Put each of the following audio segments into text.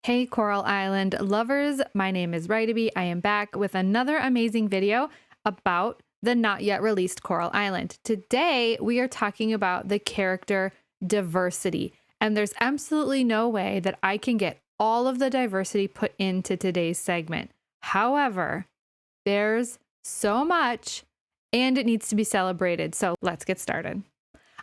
Hey Coral Island lovers, my name is Rydaby. I am back with another amazing video about the not yet released Coral Island. Today we are talking about the character diversity, and there's absolutely no way that I can get all of the diversity put into today's segment. However, there's so much and it needs to be celebrated. So let's get started.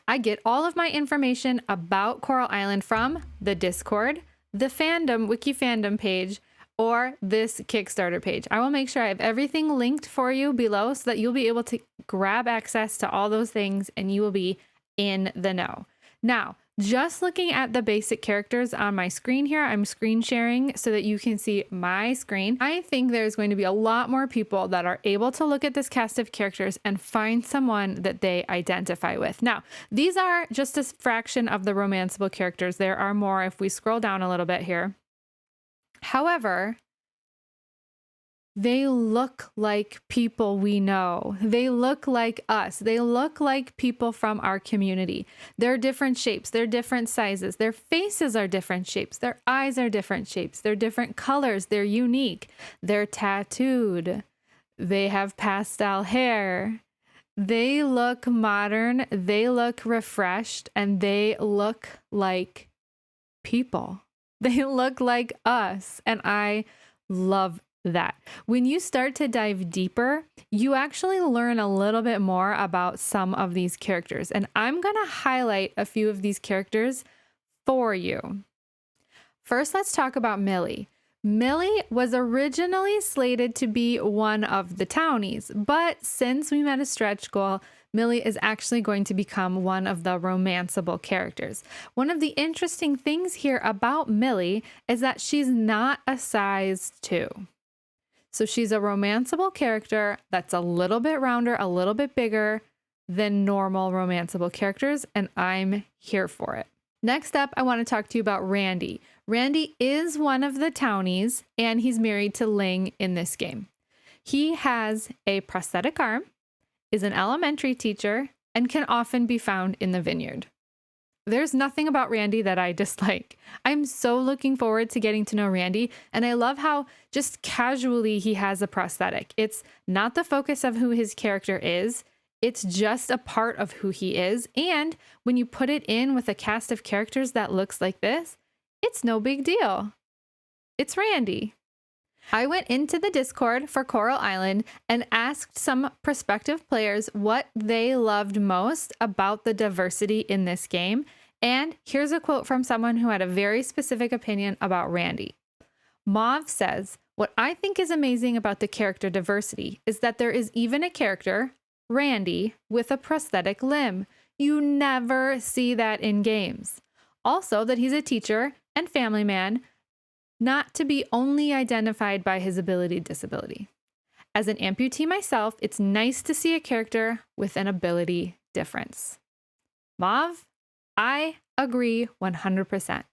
I get all of my information about Coral Island from the Discord, the fandom, Wiki fandom page, or this Kickstarter page. I will make sure I have everything linked for you below so that you'll be able to grab access to all those things and you will be in the know. Now, just looking at the basic characters on my screen here, I'm screen sharing so that you can see my screen. I think there's going to be a lot more people that are able to look at this cast of characters and find someone that they identify with. Now, these are just a fraction of the romanceable characters. There are more if we scroll down a little bit here. However, they look like people we know. They look like us. They look like people from our community. They're different shapes. They're different sizes. Their faces are different shapes. Their eyes are different shapes. They're different colors. They're unique. They're tattooed. They have pastel hair. They look modern. They look refreshed. And they look like people. They look like us. And I love that. When you start to dive deeper, you actually learn a little bit more about some of these characters. And I'm going to highlight a few of these characters for you. First, let's talk about Millie. Millie was originally slated to be one of the townies, but since we met a stretch goal, Millie is actually going to become one of the romanceable characters. One of the interesting things here about Millie is that she's not a size 2. So she's a romanceable character that's a little bit rounder, a little bit bigger than normal romanceable characters, and I'm here for it. Next up, I want to talk to you about Randy. Randy is one of the townies, and he's married to Ling in this game. He has a prosthetic arm, is an elementary teacher, and can often be found in the vineyard. There's nothing about Randy that I dislike. I'm so looking forward to getting to know Randy, and I love how just casually he has a prosthetic. It's not the focus of who his character is. It's just a part of who he is. And when you put it in with a cast of characters that looks like this, it's no big deal. It's Randy. I went into the Discord for Coral Island and asked some prospective players what they loved most about the diversity in this game. And here's a quote from someone who had a very specific opinion about Randy. Mauve says, "What I think is amazing about the character diversity is that there is even a character, Randy, with a prosthetic limb. You never see that in games. Also that he's a teacher and family man, not to be only identified by his disability. As an amputee myself, it's nice to see a character with an ability difference." Mauve, I agree 100%.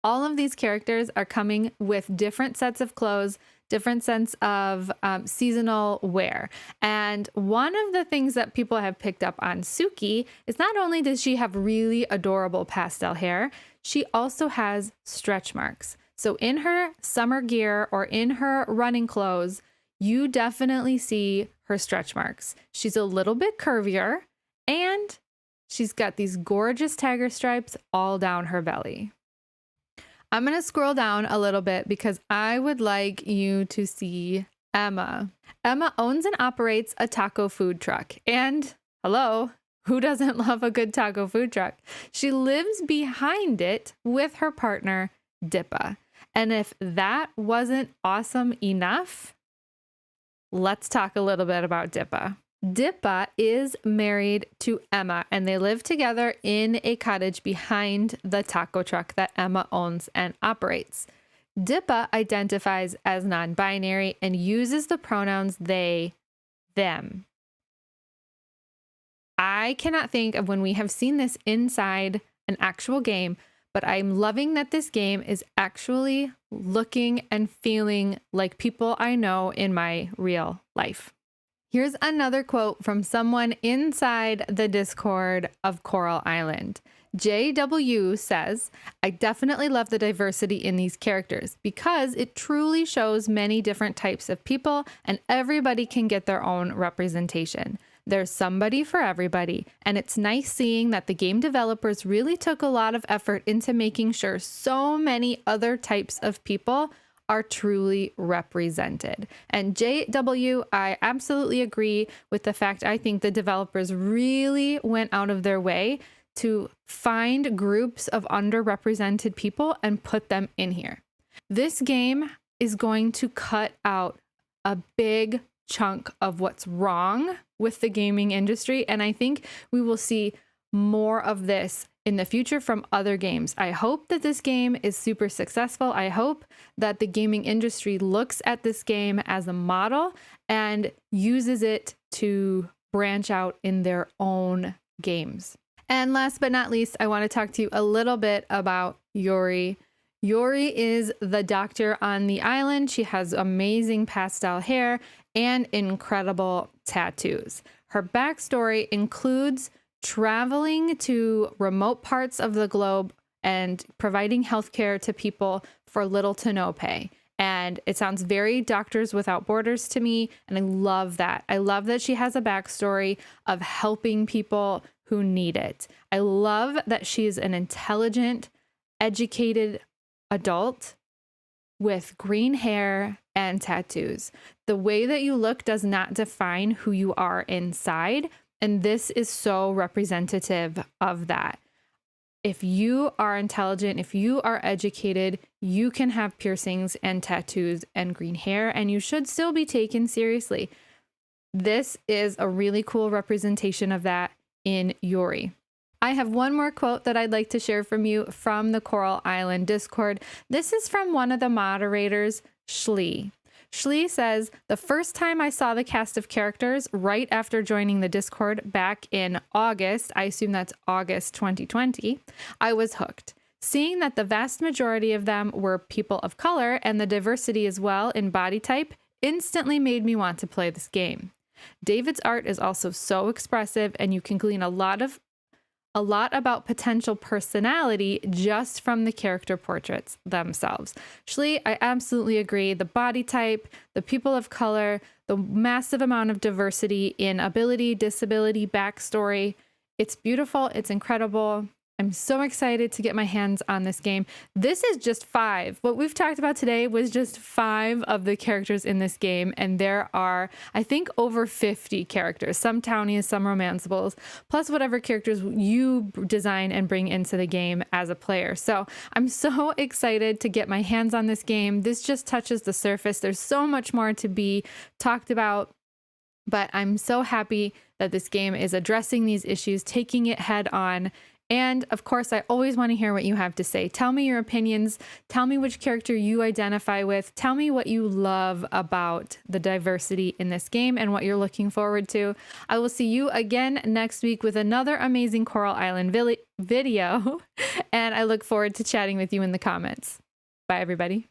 All of these characters are coming with different sets of clothes, different sets of seasonal wear. And one of the things that people have picked up on Suki is not only does she have really adorable pastel hair, she also has stretch marks. So in her summer gear or in her running clothes, you definitely see her stretch marks. She's a little bit curvier and she's got these gorgeous tiger stripes all down her belly. I'm going to scroll down a little bit because I would like you to see Emma. Emma owns and operates a taco food truck. And hello, who doesn't love a good taco food truck? She lives behind it with her partner, Dipa. And if that wasn't awesome enough, let's talk a little bit about Dipa. Dipa is married to Emma, and they live together in a cottage behind the taco truck that Emma owns and operates. Dipa identifies as non-binary and uses the pronouns they, them. I cannot think of when we have seen this inside an actual game, but I'm loving that this game is actually looking and feeling like people I know in my real life. Here's another quote from someone inside the Discord of Coral Island. JW says, I definitely love the diversity in these characters because it truly shows many different types of people and everybody can get their own representation. There's somebody for everybody, and it's nice seeing that the game developers really took a lot of effort into making sure so many other types of people are truly represented. And JW, I absolutely agree with the fact I think the developers really went out of their way to find groups of underrepresented people and put them in here. This game is going to cut out a big chunk of what's wrong with the gaming industry, and I think we will see more of this in the future from other games. I hope that this game is super successful. I hope that the gaming industry looks at this game as a model and uses it to branch out in their own games. And last but not least, I want to talk to you a little bit about Yuri. Yuri is the doctor on the island. She has amazing pastel hair and incredible tattoos. Her backstory includes traveling to remote parts of the globe and providing healthcare to people for little to no pay. And it sounds very Doctors Without Borders to me. And I love that. I love that she has a backstory of helping people who need it. I love that she's an intelligent, educated adult with green hair and tattoos. The way that you look does not define who you are inside. And this is so representative of that. If you are intelligent, if you are educated, you can have piercings and tattoos and green hair, and you should still be taken seriously. This is a really cool representation of that in Yuri. I have one more quote that I'd like to share from you from the Coral Island Discord. This is from one of the moderators, Shlee. Shlee says, the first time I saw the cast of characters right after joining the Discord back in August, I assume that's August 2020, I was hooked. Seeing that the vast majority of them were people of color and the diversity as well in body type instantly made me want to play this game. David's art is also so expressive, and you can glean a lot about potential personality just from the character portraits themselves. Shlee, I absolutely agree. The body type, the people of color, the massive amount of diversity in ability, disability, backstory. It's beautiful. It's incredible. I'm so excited to get my hands on this game. This is just 5. What we've talked about today was just 5 of the characters in this game. And there are, I think, over 50 characters, some townies, some romanceables, plus whatever characters you design and bring into the game as a player. So I'm so excited to get my hands on this game. This just touches the surface. There's so much more to be talked about, but I'm so happy that this game is addressing these issues, taking it head on. And of course, I always want to hear what you have to say. Tell me your opinions. Tell me which character you identify with. Tell me what you love about the diversity in this game and what you're looking forward to. I will see you again next week with another amazing Coral Island video. And I look forward to chatting with you in the comments. Bye, everybody.